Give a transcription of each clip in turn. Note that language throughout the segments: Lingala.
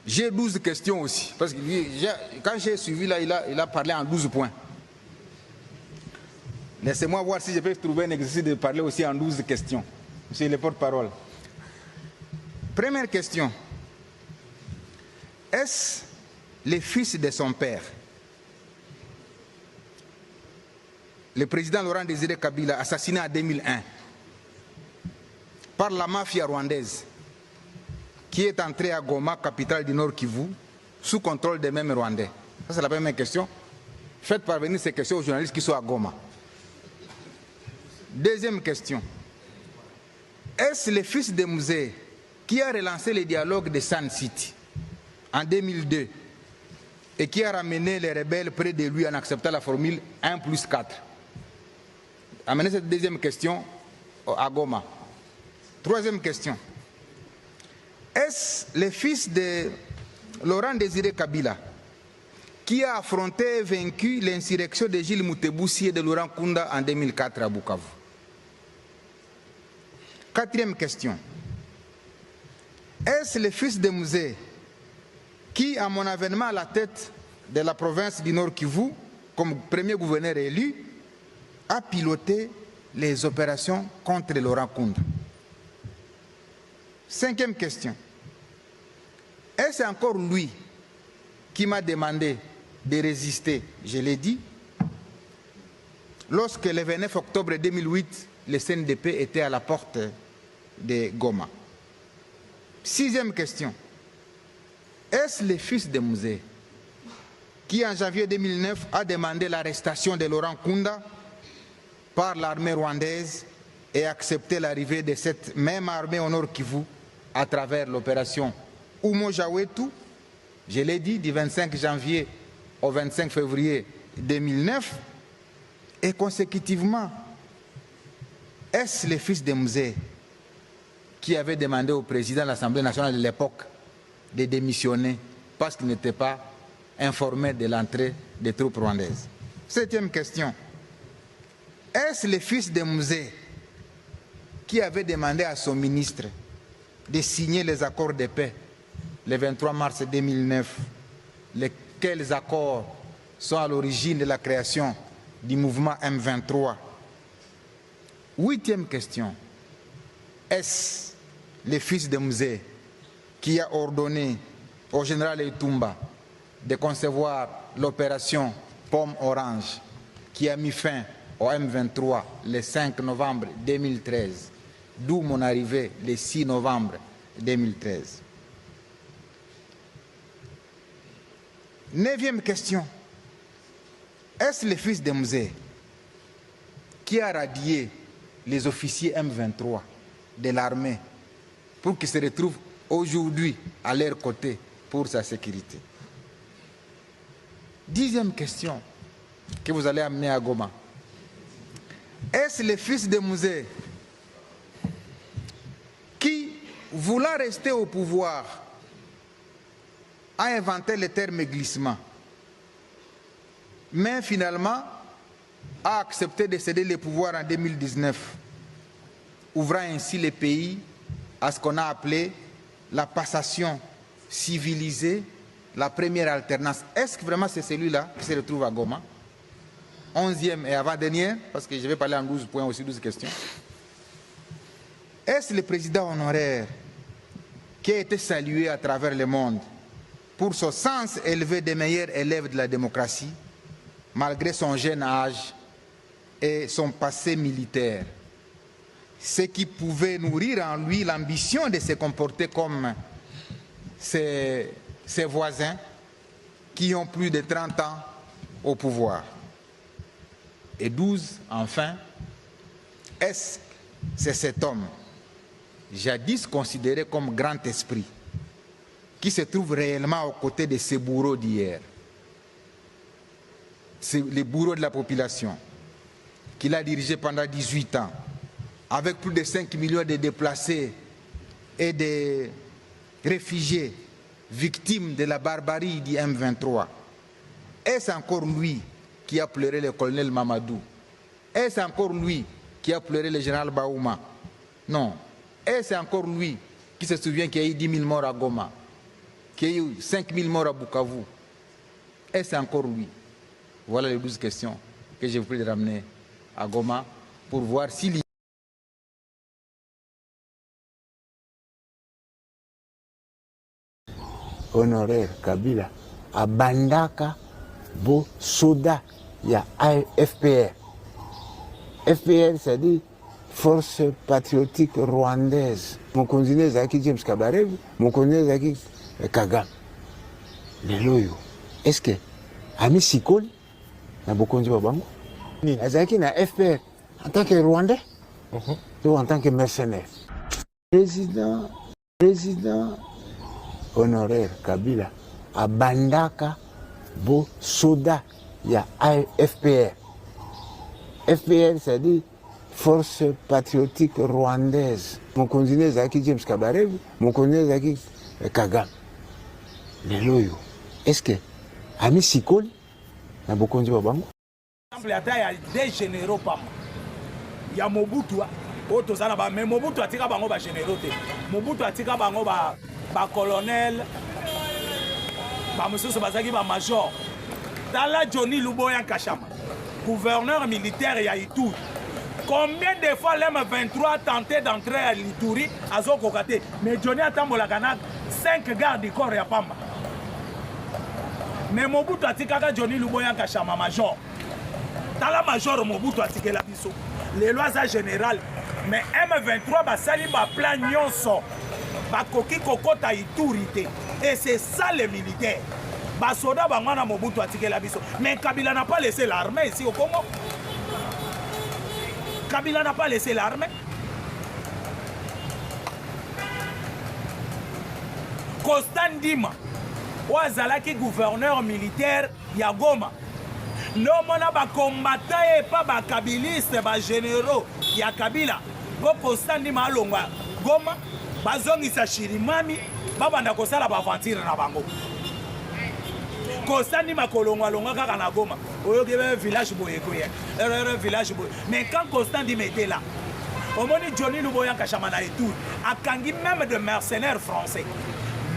J'ai 12 questions aussi, parce que quand j'ai suivi là, il a parlé en 12 points. Laissez-moi voir si je peux trouver un exercice de parler aussi en 12 questions. Monsieur le porte-parole. Première question. Est-ce le fils de son père, le président Laurent Désiré Kabila, assassiné en 2001 par la mafia rwandaise, qui est entrée à Goma, capitale du Nord Kivu, sous contrôle des mêmes Rwandais? Ça, c'est la première question. Faites parvenir ces questions aux journalistes qui sont à Goma. Deuxième question. Est-ce le fils de Musée qui a relancé le dialogue de Sun City en 2002 et qui a ramené les rebelles près de lui en acceptant la formule 1+4? Amenez cette deuxième question à Goma. Troisième question. Est-ce le fils de Laurent Désiré Kabila qui a affronté et vaincu l'insurrection de Gilles Moutebousi et de Laurent Kunda en 2004 à Bukavu? Quatrième question. Est-ce le fils de Musée qui, à mon avènement à la tête de la province du Nord Kivu, comme premier gouverneur élu, a piloté les opérations contre Laurent Kunda? Cinquième question. Est-ce encore lui qui m'a demandé de résister, je l'ai dit, lorsque le 29 octobre 2008, le CNDP était à la porte de Goma? Sixième question. Est-ce le fils de Musée qui, en janvier 2009, a demandé l'arrestation de Laurent Kunda par l'armée rwandaise et accepté l'arrivée de cette même armée au Nord Kivu à travers l'opération Umo Jawetu, je l'ai dit, du 25 janvier au 25 février 2009, et consécutivement, est-ce le fils de Musée qui avait demandé au président de l'Assemblée nationale de l'époque de démissionner parce qu'il n'était pas informé de l'entrée des troupes rwandaises? Septième question. Est-ce le fils de Musée qui avait demandé à son ministre de signer les accords de paix le 23 mars 2009, lesquels accords sont à l'origine de la création du mouvement M23? Huitième question. Est-ce le fils de Musée qui a ordonné au général Etumba de concevoir l'opération Pomme Orange qui a mis fin au M23 le 5 novembre 2013, d'où mon arrivée le 6 novembre 2013? Neuvième question. Est-ce le fils de Musée qui a radié les officiers M23 de l'armée pour qu'ils se retrouvent aujourd'hui à leur côté pour sa sécurité? Dixième question que vous allez amener à Goma. Est-ce le fils de Musée qui, voulant rester au pouvoir, a inventé le terme glissement, mais finalement a accepté de céder le pouvoir en 2019, ouvrant ainsi le pays à ce qu'on a appelé la passation civilisée, la première alternance? Est-ce que vraiment c'est celui-là qui se retrouve à Goma? 11e et avant-dernière, parce que je vais parler en 12 points aussi, 12 questions. Est-ce le président honoraire qui a été salué à travers le monde pour son sens élevé des meilleurs élèves de la démocratie, malgré son jeune âge et son passé militaire, ce qui pouvait nourrir en lui l'ambition de se comporter comme ses voisins qui ont plus de 30 ans au pouvoir? Et 12, enfin, est-ce que c'est cet homme, jadis considéré comme grand esprit, qui se trouve réellement aux côtés de ces bourreaux d'hier, c'est les bourreaux de la population, qu'il a dirigé pendant 18 ans, avec plus de 5 millions de déplacés et de réfugiés victimes de la barbarie du M23? Est-ce encore lui qui a pleuré le colonel Mamadou? Est-ce encore lui qui a pleuré le général Baouma? Non. Est-ce encore lui qui se souvient qu'il y a eu 10 000 morts à Goma, qu'il y ait eu 5000 morts à Bukavu, est-ce encore lui? Voilà les 12 questions que je vous prie de ramener à Goma pour voir s'il y a... Honoraire Kabila abandaka bo soda ya FPR. FPR, c'est-à-dire Force Patriotique Rwandaise. Mon continent Zaki James Kabarebe, mon continent Zaki Kagame. Leloyo. Est-ce que Ami Sikoli na bokonzi babango? Azaki na FPR en tant que Rwandais ou en tant que mercenaire? Président honoraire Kabila abandaka bo soda ya FPR. FPR, c'est-à-dire Force Patriotique Rwandaise. Mon continent Zaki James Kabarebe, mon continent Zaki Kagame. Leloyo. Est-ce que Ami Sikoli na bokonzi babango? Exemple ata ya des généraux pamba. Ya Mobutu o tozana ba mais Mobutu atika bango ba généraux te. Mobutu atika bango ba colonel ba mususu bazaki ba major. Dans la Johnny Luboya Kashama, gouverneur militaire ya Ituri. Combien de fois l'M23 a tenté d'entrer à l'Ituri à Zokokate, mais Johnny a tambola kana 5 gardes du corps ya pamba. Mais Mobutu atika Johnny Luboya Kashama major. Dans la major Mobutu atika la biso. Les lois générales. Mais M23 basali ba plan nyonso. Ba koki kokota Ituri te. Et c'est ça les militaires. Basoda bangwana Mobutu atika la biso. Mais Kabila n'a pas laissé l'armée ici au Congo. Kabila n'a pas laissé l'armée. Constant Ndima, Ouazalaki gouverneur militaire ya Goma. Non, mona ba combattant et pas ba kabiliste, ba généraux ya Kabila. Bo Constant Ndima alongwa Goma, bazongisa Chirimami, babanda kosala ba aventure na bango. Constant Ndima kolongwa longa kaka na Goma. Oyo kebe village boyekoye. Village boye. Mais quand Constant Ndima était là, au moment où Johnny Luboya Kashama et tout, a kangi même de mercenaires français.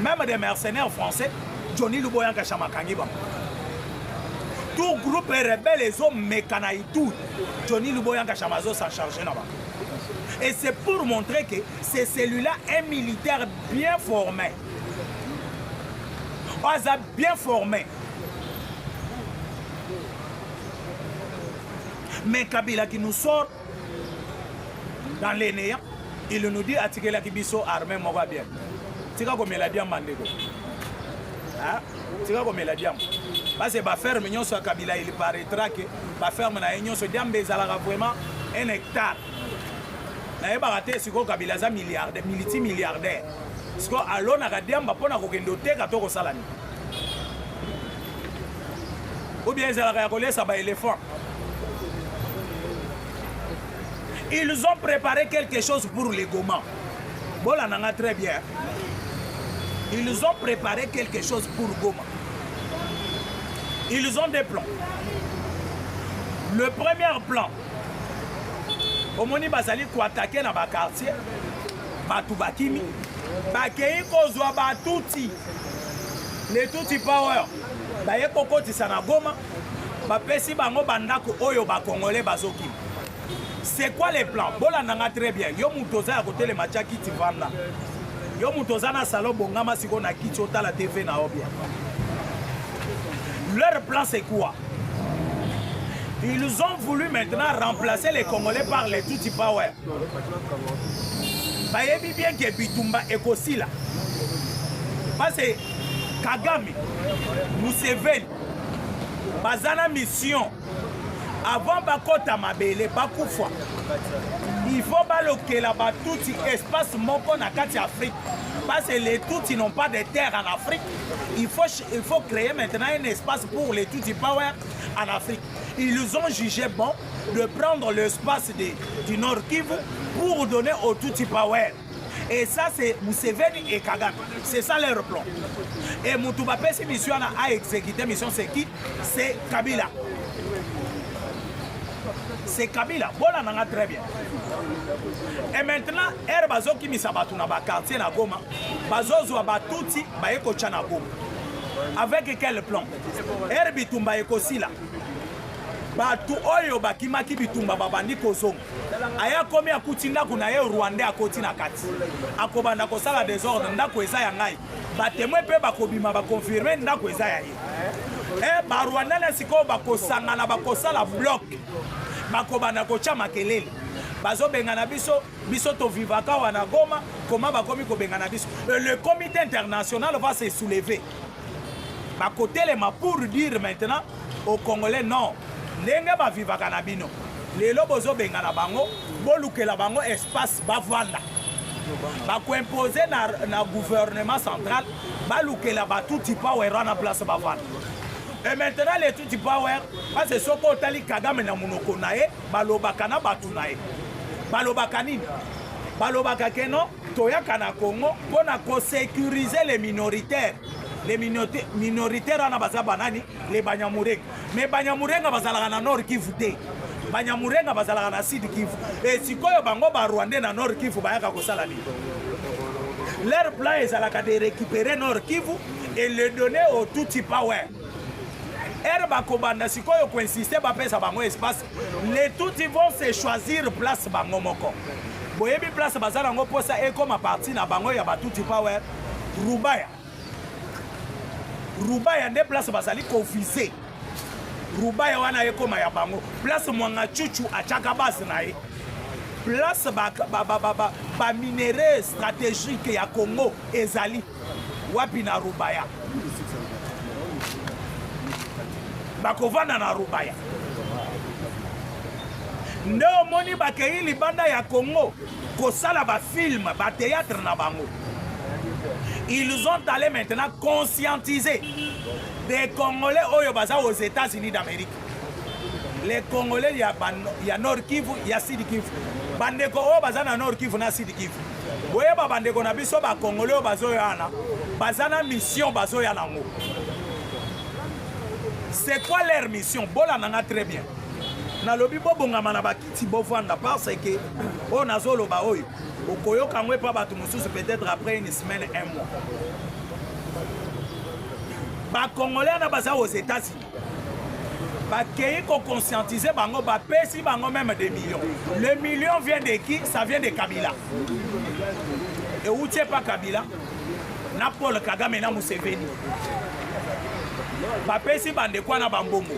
Même des mercenaires français, Johnny Luboya Kashama kangi ba. Tout groupe rebelle les hommes mécana et tout, Johnny Luboya Kashama s'en chargeait là-bas. Et c'est pour montrer que c'est celui-là un militaire bien formé. Oaza bien formé. Mais Kabila qui nous sort dans les néants, il nous dit Atikela Kibiso armée moga bien. Tika comme la diam bandego. Ah, tika comme la diam. Parce que ba ferme nyon so Kabila il paraîtra que ba ferme na nyon so diam bezala vraiment un hectare. Na ba raté siko Kabila za milliardaire, multimilliardaire. Siko alona ka diam ba pona ko kendo te ka to ko salani. Ou bien zala ka koler ça ba éléphant. Ils ont préparé quelque chose pour les Goma. Bon, là, on a très bien. Ils ont préparé quelque chose pour Goma. Ils ont des plans. Le premier plan, au moment où ils ont attaqué dans le quartier, Batubakimi, Bakei Kozwa Batuti, les Tuti Power, Baye Kokoti Sanagoma, Bapesi Bango Bandako Oyo Bakongole Bazokimi. C'est quoi les plans? Bon, là, on a très bien. Yo Moutoza à côté de Machaki Tivanda. Yo Moutoza na salon Bongama Siko na Kichota la TV na Obia. Leur plan, c'est quoi? Ils ont voulu maintenant remplacer les Congolais par les Tutsi Power. Bayebi bien que Bitumba et Kosila. Parce que Kagame, Museveni, Bazana mission. Avant Bakota Mabele, Bakoufa, il faut baloquer là-bas tout espace moko na kati Afrique. Parce que les Tutsis n'ont pas de terre en Afrique. Il faut créer maintenant un espace pour les Tutsi Power en Afrique. Ils ont jugé bon de prendre l'espace du Nord Kivu pour donner aux Tutsi Power. Et ça, c'est Museveni et Kagame. C'est ça leur plan. Et Moutouba Pessi mission a exécuté mission c'est qui? C'est Kabila. c'est Kabila. Voilà, on a très bien. Et maintenant, er bazo qui misa batu na ba quartier na Goma, bazo zwa batuti ba eko cha na Goma. Avec quel plan? Er bitumba eko sila. Batu oyo bakimaki bitumba babandi kozonga. Aya komi akutinda kuna ye Rwanda akoti na kati. Akobanda kosala désordre ndako eza ya ngai. Batemwe pe bakobima bakonfirmer ndako eza ya ye. Ba Rwanda na siko bakosangana bakosala bloc. Bakobanda kocha makelele. Bazo bengana biso to vivaka wana Goma, comment bakomi ko bengana biso. Le comité international va se soulever. Bakote les ma pour dire maintenant aux Congolais non. Ndenge ba vivaka na bino. Lelo bozo bengana bango, bolukela bango espace bavanda. Bako imposer na gouvernement central, balukela ba tout power na place bavanda. Et maintenant les tout power, parce que soko tali Kagame na munoko nae, balobaka na batu nae. Balobaka nini? Balobaka keno toyaka na Congo pour na sécuriser les minoritaires. Les minoritaires en baza banani, les Banyamourenga. Mais Banyamourenga bazalaka na Nord Kivu te. Banyamourenga bazalaka na Sud Kivu. Et sikoyo bango ba Rwandais na Nord Kivu bayaka kosala ni. Leur plan est de récupérer Nord Kivu et le donner au Tutsi Power. Er bakobanda sikoyo ko insister ba pesa bango espace. Les Tutsi vont se choisir place bango moko. Boyebi place bazala ngo posa e comme partie na bango ya ba Tutsi Power. Rubaya nde place basali confisé. Rubaya wana yeko ma ya bango. Place mwanga chuchu achaka base na ye. Place ba minéraux stratégique ya Congo ezali wapi na Rubaya. Bakovana na Rubaya. Nde omoni bakei libanda ya Congo kosala ba film, ba théâtre na bango. Ils ont allé maintenant conscientiser des Congolais aux États-Unis d'Amérique. Les Congolais, il y a Nord Kivu, il y a Sud Kivu. Bandeko bazana Nord Kivu na Sud Kivu. Boye ba bandeko na biso ba Congolais bazoyana, bazana mission bazoyana ngo. C'est quoi leur mission? Bola nanga très bien. Na lobi bo bongama na bakiti bo vanda parce que on azolo ba oyo. Okoyo kangwe pa batu mususu peut-être après une semaine, un mois. Ba Congolais na baza aux États-Unis. Ba kei ko conscientiser bango ba pesi bango même des millions. Le million vient de qui? Ça vient de Kabila. Et où tu pas Kabila? Na Paul Kagame na Museveni. Ba pesi bande kwa na bambongo.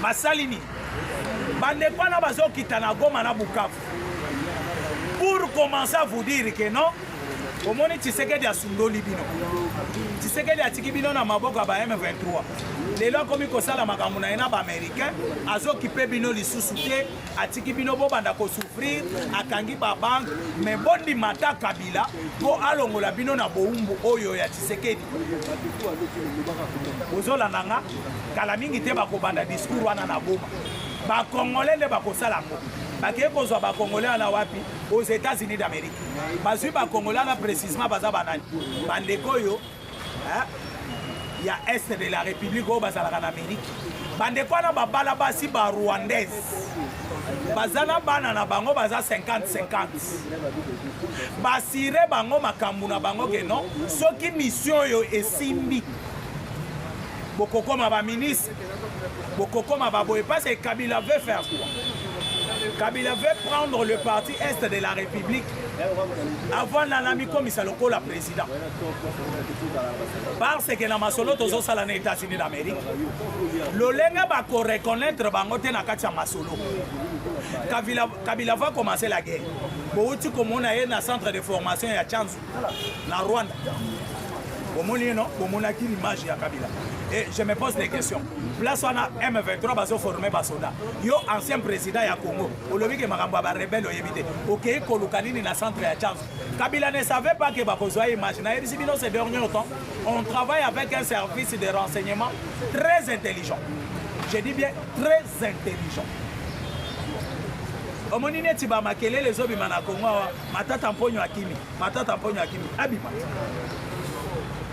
Masalini. Bande kwa na bazo kitana Goma na Bukavu. Pour commencer à vous dire que non, au moins Tshisekedi a sundo libino. Tshisekedi a tikibino na maboko ba M23. Les lois comme kosala makambo na ena ba américain, azo kipe bino lisusu te, atikibino bo banda ko souffrir, akangi ba banque, mais bondi mata Kabila ko alongola bino na boumbu oyo ya Tshisekedi. Ozola nanga kala mingi te ba ko banda discours wana na Goma. Ba Congolais ne ba ko sala ngo. Baké kozwa ba Congolais na wapi aux États-Unis d'Amérique. Bazui ba Congolais na précisément baza banani. Bandeko yo, il y a est de la République au bazala en Amérique. Bandeko na ba bala basi ba rwandaise. Bazana bana na bango baza 50-50. Basire bango makambu na bango ke non, soki mission yo esimbi. Bokokoma ba ministre, bokokoma ba boye parce que Kabila veut faire quoi? Kabila veut prendre le parti Est de la République avant l'ami comme Isaloko la président. Parce que dans Masolo, tous les salariés des États-Unis d'Amérique, l'Olenga va reconnaître Bangote na Katia Masolo. Kabila va commencer la guerre. Beaucoup comme on a un centre de formation à Tchanzu, na Rwanda. On a qui l'image de Kabila. Et je me pose des questions. Place on a M23 baso formé basoda. Yo ancien président ya Congo. Olobi ke makambo ba rebelle oyebite. OK kolukanini na centre ya Tchanzu. Kabila ne savait pas que bakozwa image. Na ici bino ces derniers temps, on travaille avec un service de renseignement très intelligent. Je dis bien très intelligent. Omonine tiba makele les obi mana Congo matata mponyo akimi. Matata mponyo akimi. Abima.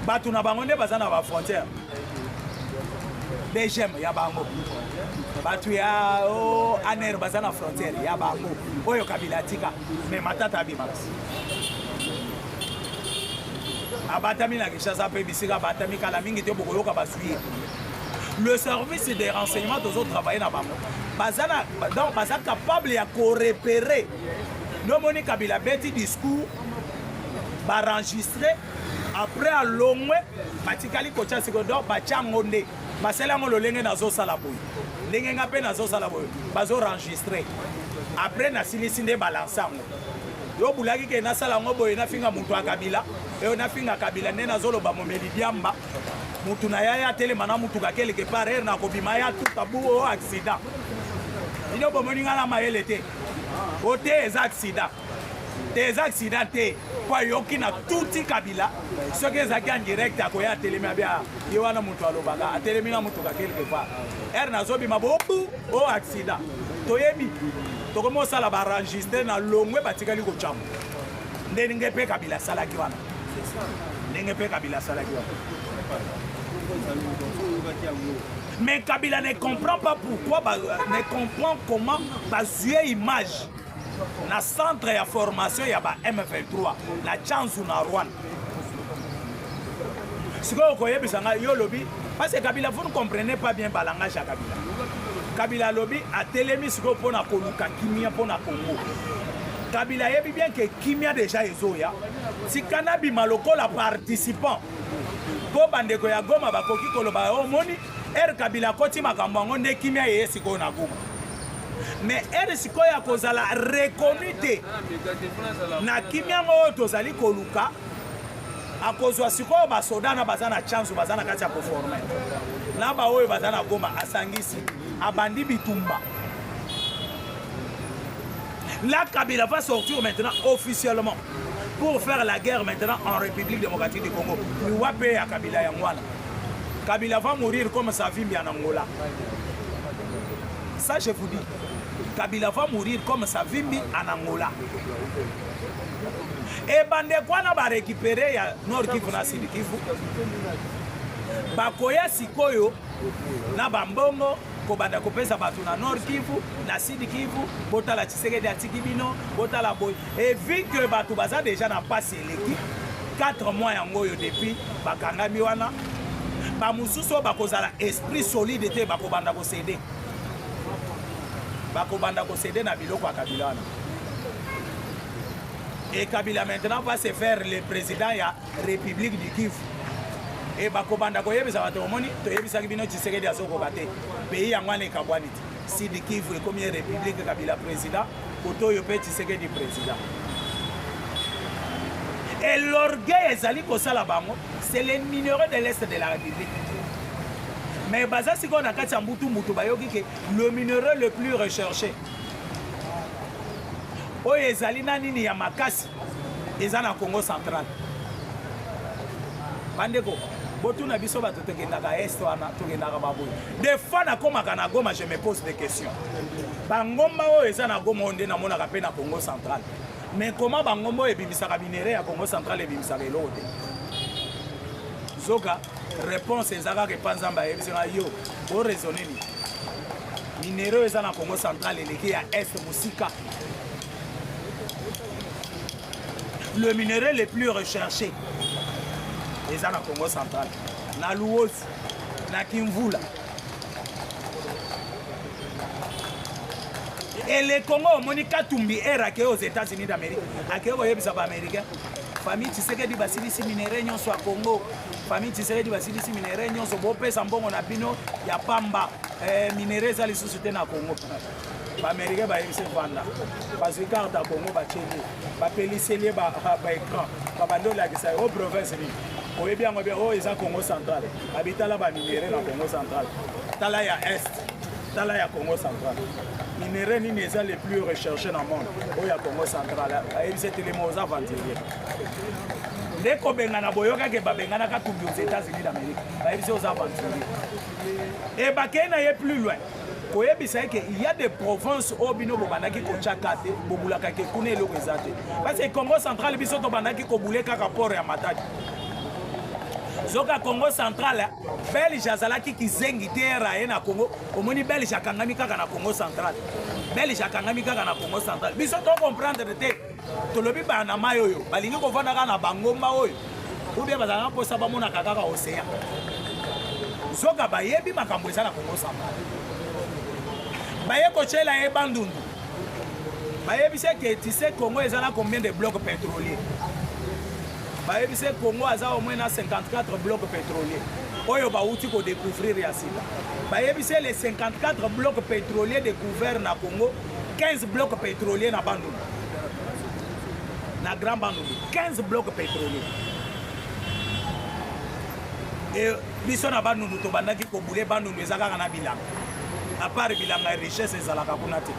Batu na bango nde baza na ba frontière. BGM ya bango batu ya aner bazana frontière ya bango oyo Kabila tika mais matata bi max abatami na Kinshasa pe bisika batami kala mingi te boko yoka basuye le service des renseignements aux autres travailler na bango bazana donc bazana capable ya ko repérer no moni Kabila beti discours ba enregistrer après à longwe batikali kocha siko donc bachango nde basela ngo lolenge nazo sala boy ndenge nga pe nazo sala boy bazo enregistrer après na silisi nde balansango yo bulaki ke na sala ngo boy na finga muntu wa Kabila e na finga Kabila nde nazo loba momeli diamba mutu na yaya tele mana mutu ka quelque part na ko bima ya tout tabu o accident ino bomoni ngala mayele te o te accident des accidents kwa yoki na tuti Kabila ce que zaki en direct akoya telemi bia yewana mutu alobaka atelemi na mutu ka quelque part na zobi mabobu o accident toyebi tokomo sala ba enregistrer na longwe batikali ko chamu ndenge pe Kabila salaki wana ndenge pe Kabila salaki wana mais Kabila ne comprend pas pourquoi ne comprend comment bazuer image na centre ya formation ya ba M23 na chanzu na Rwanda siko koyebisa nga yo lobi parce que Kabila vous ne comprenez pas bien balangage ya Kabila Kabila lobi a telemi siko pona koluka kimia pona Congo Kabila yebi bien que kimia déjà ezoya si kanabi maloko la participant po bandeko ya Goma bakoki koloba o moni Kabila koti makambo ngo nde kimia ye siko na Goma mais sikoya kozala reconnu na kimia ngo tozali koluka akozwa sikoyo basoda na bazana chance bazana kati ya performance na ba oyo bazana Goma asangisi abandi bitumba. La Kabila va sortir maintenant officiellement pour faire la guerre maintenant en République démocratique du Congo. Lui à Kabila Yangwana. Kabila va mourir comme sa vie en Angola. Ça je vous dis. Kabila va mourir comme sa vie en Angola. Et bande quoi na ba récupérer ya Nord Kivu na Sud Kivu. Bakoya sikoyo na bambongo ko banda kopesa batu na Nord Kivu na Sud Kivu botala Tshisekedi atiki bino botala boy. Et vu que batu baza déjà na passé l'équipe 4 mois yango yo depuis bakangami wana ba mususu bakozala esprit solide te bakobanda ko céder. Bakobanda ko céder na biloko ya Kabila wana. Et Kabila maintenant va se faire le président ya République du Kivu. Et bakobanda ko yebisa bato moni to yebisa bino Tshisekedi azoko bate. Pays yango ne kabwani ti. Sud Kivu et comme République Kabila président, koto yo pe Tshisekedi président. Et l'orgueil ezali ko sala bango, c'est les minéraux de l'Est de la République. Mais baza siko na kati ya mbutu bayoki ke le minerai le plus recherché. Oyo ezali na nini ya makasi eza na Congo central. Bandeko botu na biso bato tokendaka est wana tokendaka baboyi. Des fois na komaka na Goma je me pose des questions. Bangomba oyo eza na Goma onde na monaka pe na Congo central. Mais comment bangomba oyo ebimisaka minerai ya Congo central ebimisaka eloko te? Zoka réponse ezaka ke panzamba ebisanga yo o raisonner ni. Minerai eza na Congo central eleki ya est musika. Le minerai le plus recherché est dans le Congo central, na Luozi, na Kimvula. Et le Congo, Monica Tumbi est raqué aux États-Unis d'Amérique. À quel moment ça va américain? Famille Tshisekedi basilisi minerai nyonso à Congo. Famille Tshisekedi basilisi minerai nyonso bope sambongo na bino ya pamba. Minerai za lisusu te na Congo. Américain ba yebise vanda parce que carte à Congo ba tchéli ba peliseli ba écran ba bando la kisa au province ni o yebi ngo be o eza Congo central habitala ba minéré na Congo central tala ya est tala ya Congo central minéré ni eza les plus recherchés dans le monde o ya Congo central ba yebise telemo za ventilier ndeko bengana boyoka ke ba bengana ka tumbi aux États-Unis d'Amérique ba yebise aux ventilier et ba kena ye plus loin. Il y a des provinces où bino bobandaki ko chakate bobulaka ke kuna eloko ezate parce que Congo central biso to bandaki ko buleka rapport ya matadi Zoka Congo central, Belge azalaki kizengi te raye na Congo, omoni Belge akangami kaka na Congo central. Belge akangami kaka na Congo central. Biso to comprendre te. Tolobi ba na mayo yo, balingi ko vanda ka na bangomba oyo. Ou bien bazanga posa ba mona kaka ka océan. Zoka ba yebi makambo eza na Congo central. Ba ye ko chela e bandundu. Ba yebi se que tu sais Congo ezana combien de blocs pétroliers? Ba yebi se Congo aza au moins na 54 blocs pétroliers. Oyo ba uti ko découvrir ya sida. Ba yebi se les 54 blocs pétroliers découverts na Congo, 15 blocs pétroliers na bandundu. Na Grand Bandundu, 15 blocs pétroliers. Et biso na bandundu to bandaki ko boule bandundu ezaka na bilanga. À part bilanga richesse ezalaka kuna te.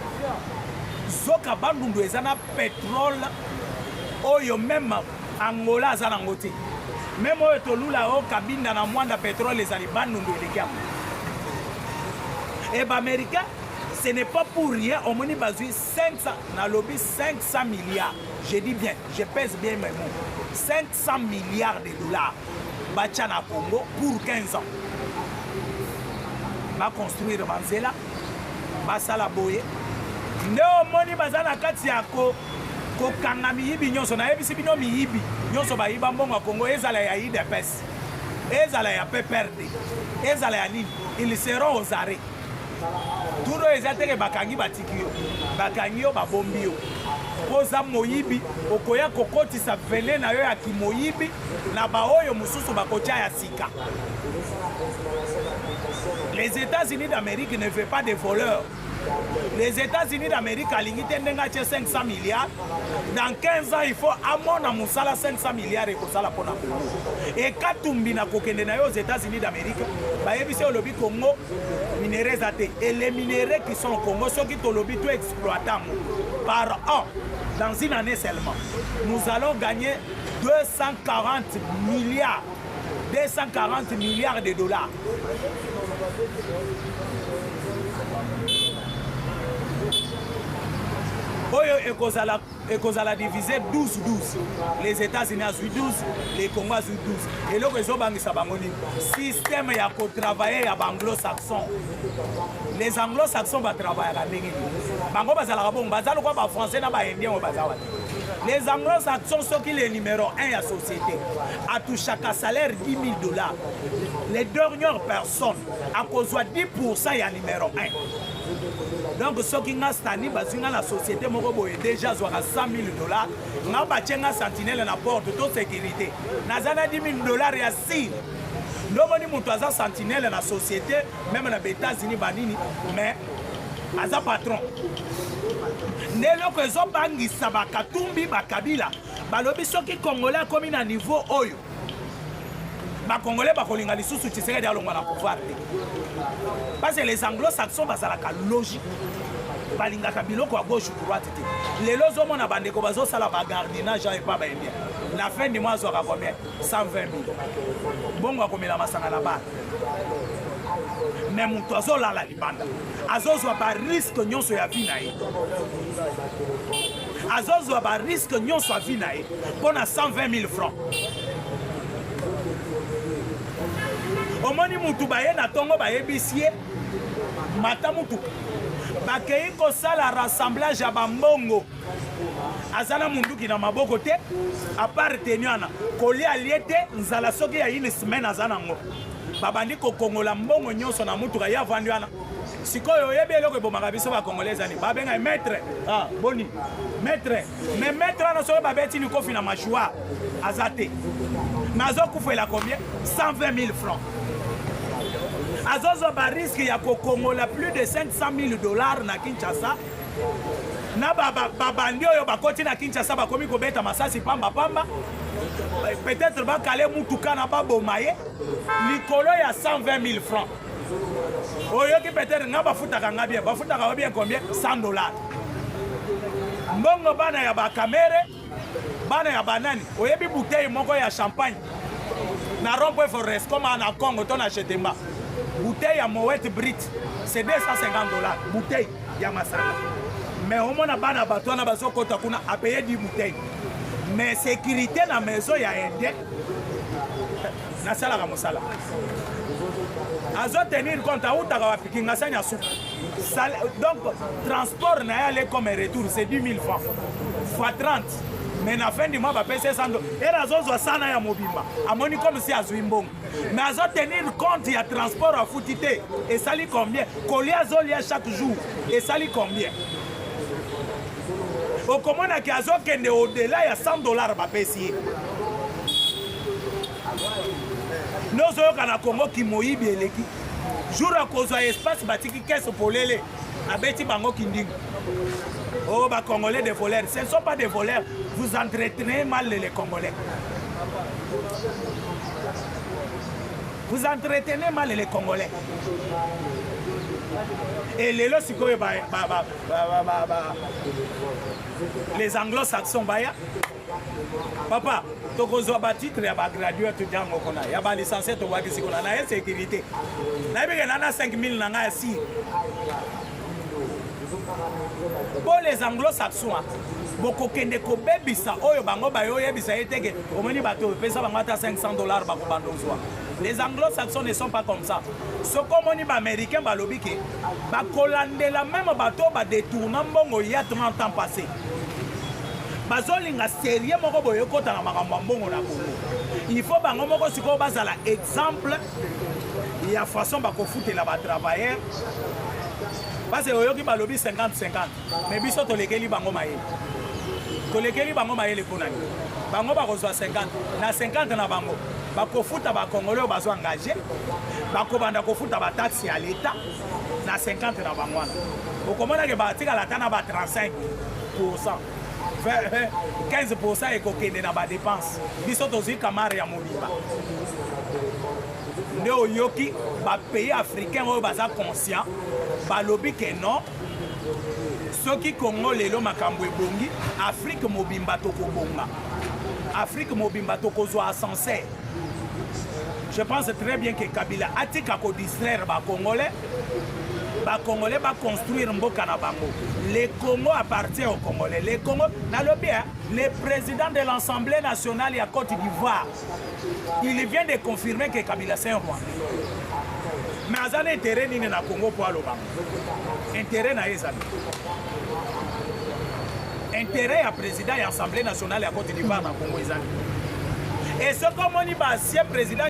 Zoka bandundu ezana pétrole oyo même Angola azana ngoti. Même oyo tolula o kabinda na mwanda pétrole ezali bandundu elekia. Et ba américain, ce n'est pas pour rien, on m'a basé 500 na lobby 500 milliards. Je dis bien, je pèse bien mes mots. 500 milliards de dollars. Bachana Congo pour 15 ans. Va construire Manzela, va Salaboye. Néo moni bazana kati yako ko kangami yibi nyonso na ebisi bino mi yibi nyonso ba yiba mbongo Congo ezala ya IDPS. Ezala ya PPRD. Ezala ya nini? Ils seront aux arrêts. Tout le monde bakangi batikio, bakangi yo babombi yo. Poza moyibi, okoya kokoti sa vene na yo ya kimoyibi, na baoyo mususu bakotia ya sika. Les États-Unis d'Amérique ne font pas de voleurs. Les États-Unis d'Amérique a limité 500 milliards. Dans 15 ans, il faut amona musala 500 milliards et kosala pona Congo. Et katumbi na kokende na yo aux États-Unis d'Amérique, ba yebise au lobby Congo minéraux zate. Et les minéraux qui sont au Congo, ceux qui ont lobby tout exploitant par an, dans une année seulement, nous allons gagner 240 milliards de dollars. Oyo ekozala divisé 12-12. Les États-Unis ont 12, les Congos ont 12. Et là, ils ont un système ya travailler à anglo-saxon. Les anglo-saxons vont travailler à Bango bazala bon, bazalo quoi français na ba indien au bazawa. Les anglo-saxons sont qui les numéro 1 à la société. À tout chaque salaire $10 000. Les dernières personnes à cause de 10% y a numéro 1. Donc, ceux qui ont stani, la société est déjà $100 000. Nous avons un sentinelle dans la porte de toute sécurité. Nous avons $10 000 et assis. Nous avons un sentinelle dans la société, même dans les États-Unis, mais as un patron. Nelo que zo bangi sabaka tumbi bakabila. Balobi soki Congolais comme un niveau oyo. Ba Congolais ba kolinga lisusu Tshisekedi alongwa na pouvoir. Parce que les anglo-saxons bazalaka logique. Balingaka biloko à gauche ou droite. Les lozo mona bandeko bazo sala ba gardinage et pas ba indien. La fin du mois aura combien? 120 000. Bongo akomela masanga na ba. Mais mon oiseau là la libanda. Azozo ba risque nyonso ya vie na ye. Azozo ba risque nyonso ya vie na ye. Pona 120 000 francs. Omoni mutu baye na tongo baye bisie. Mata mutu. Bakei ko sala rassemblage ya bambongo. Azana munduki na maboko te. Appartenant kolia liete nzala soki ya une semaine azana ngo. Babandi ko kongola mbongo nyonso na mutu ya vandu ana. Sikoyo yebi eloko ebomaka biso ba congolais ani. Babenga maître. Ah, boni. Maître. Mais maître ana so babeti ni kofi na machua. Azate. Nazo kufela combien? 120 000 francs. Azozo ba risque ya ko kongola plus de $500 000 na Kinshasa. Na babandi oyo bakoti na Kinshasa bakomi ko beta masasi pamba pamba. Peut-être ba kale mutuka na babomaye likolo ya 120 000 francs. Oyo ki peut-être nga bafutaka nga bien, bafutaka bien combien? $100. Mbongo bana ya ba kamere, bana ya banani, oyebi bouteille moko ya champagne. Na rompo forest comme en Congo ton acheté ma. Bouteille ya Moet Brit, c'est $250. Bouteille ya masaka. Mais au moins bana bato na baso kota kuna a payer 10 bouteilles. Mais sécurité na maison ya indien. nasalaka mosala azotenir compte autaka wapikinga sanya suku donc transport na ye ale comme retour c'est 10 000 francs fois 30 mais na fin du mois bapesa 100 ere azozwa sana ya mobimba amoni comme si azwi mbongo mais azotenir compte ya transport afuti te esali combien kolia azolia chaque jour esali combien okomonaki azokende au-delà ya $100 bapesi ye nozoyoka na Congo kimoyibi eleki jour akozwa espace batiki kese polele abeti bango kindingo. Oh, bah, Congolais des voleurs. Ce ne sont pas des voleurs. Vous entretenez mal les Congolais. Vous entretenez mal les Congolais. Et les lots, les anglo-saxons, papa, tu as titre, tu as gradué, tu as licencié, tu as sécurité. Tu as 5 000 ici. Pour les anglo-saxons, beaucoup de kobebisa oyo bango bayo yebisa eteke omoni bato pesa bango ata $500 bakobandozwa. Les anglo-saxons ne sont pas comme ça. Ce komoni ba américain balobi ke bakolandela même bato ba détourna mbongo ya 30 ans passé. Bazolinga sérieux moko boyo kota na makambo mbongo na Congo. Il faut bango moko siko bazala exemple ya façon bakofutela ba travailleurs. Parce que oyoki balobi 50-50 mais biso tolekeli bango maye tolekeli bango maye le ponani bango bakozwa 50 na 50 na bango bakofuta ba Congolais bazo engagé bakobanda kofuta ba taxe ya l'état na 50 na bango wana okomona ke batika la tana ba 35% 15% ekokende na ba dépense biso tozwi kamare ya mobimba nde oyoki ba pays africain oyo baza conscient balobi ke non soki Congo lelo makambo ebongi Afrique mobimba tokobonga Afrique mobimba tokozwa ascenseur. Je pense très bien que Kabila atika ko distraire ba Congolais va construire mboka na bango. Le Congo appartient aux Congolais. Le Congo, le président de l'Assemblée nationale à Côte d'Ivoire, il vient de confirmer que Kabila c'est un Rwandais. Mais il y a intérêt dans le Congo pour aller au Bango. Intérêt dans les amis. Intérêt à président de l'Assemblée nationale à Côte d'Ivoire dans le Congo. Et ce comme on dit, c'est président